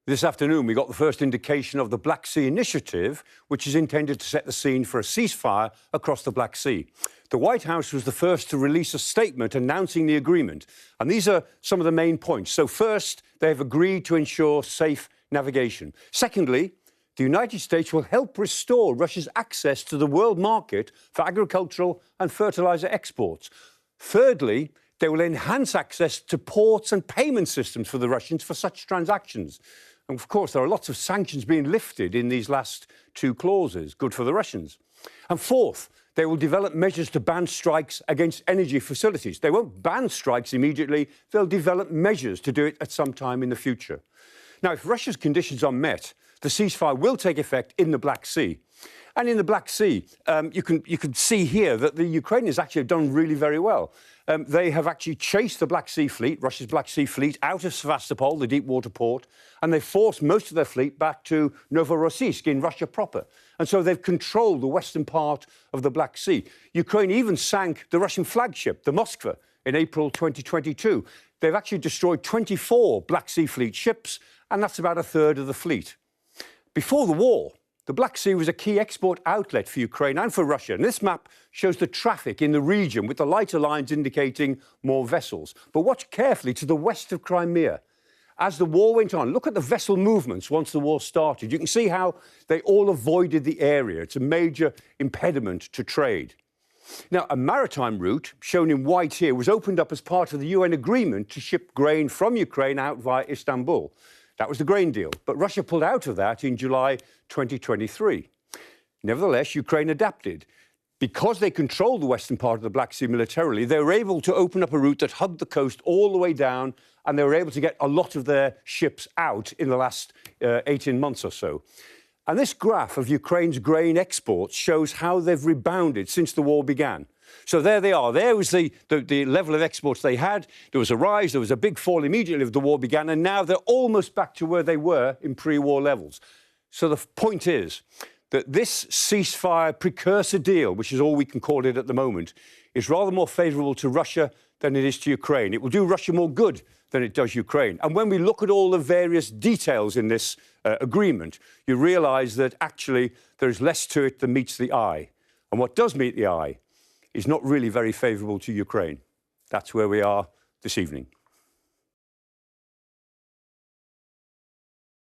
This afternoon, we got the first indication of the Black Sea Initiative, which is intended to set the scene for a ceasefire across the Black Sea. The White House was the first to release a statement announcing the agreement. And these are some of the main points. So first, they have agreed to ensure safe navigation. Secondly, the United States will help restore Russia's access to the world market for agricultural and fertilizer exports. Thirdly, they will enhance access to ports and payment systems for the Russians for such transactions. And of course, there are lots of sanctions being lifted in these last two clauses. Good for the Russians. And fourth, they will develop measures to ban strikes against energy facilities. They won't ban strikes immediately. They'll develop measures to do it at some time in the future. Now, if Russia's conditions are met, the ceasefire will take effect in the Black Sea. And in the Black Sea, you can see here that the Ukrainians actually have done really very well. They have actually chased the Black Sea fleet, Russia's Black Sea fleet, out of Sevastopol, the deep water port, and they forced most of their fleet back to Novorossiysk in Russia proper. And so they've controlled the western part of the Black Sea. Ukraine even sank the Russian flagship, the Moskva, in April 2022. They've actually destroyed 24 Black Sea Fleet ships, and that's about a third of the fleet. Before the war, the Black Sea was a key export outlet for Ukraine and for Russia. And this map shows the traffic in the region with the lighter lines indicating more vessels. But watch carefully to the west of Crimea. As the war went on, look at the vessel movements once the war started. You can see how they all avoided the area. It's a major impediment to trade. Now, a maritime route, shown in white here, was opened up as part of the UN agreement to ship grain from Ukraine out via Istanbul. That was the grain deal, but Russia pulled out of that in July 2023. Nevertheless, Ukraine adapted. Because they controlled the western part of the Black Sea militarily, they were able to open up a route that hugged the coast all the way down, and they were able to get a lot of their ships out in the last 18 months or so. And this graph of Ukraine's grain exports shows how they've rebounded since the war began. So there they are. There was the level of exports they had. There was a rise. There was a big fall immediately as the war began. And now they're almost back to where they were in pre-war levels. So the point is that this ceasefire precursor deal, which is all we can call it at the moment, is rather more favourable to Russia than it is to Ukraine. It will do Russia more good than it does Ukraine. And when we look at all the various details in this agreement, you realise that actually there is less to it than meets the eye. And what does meet the eye is not really very favourable to Ukraine. That's where we are this evening.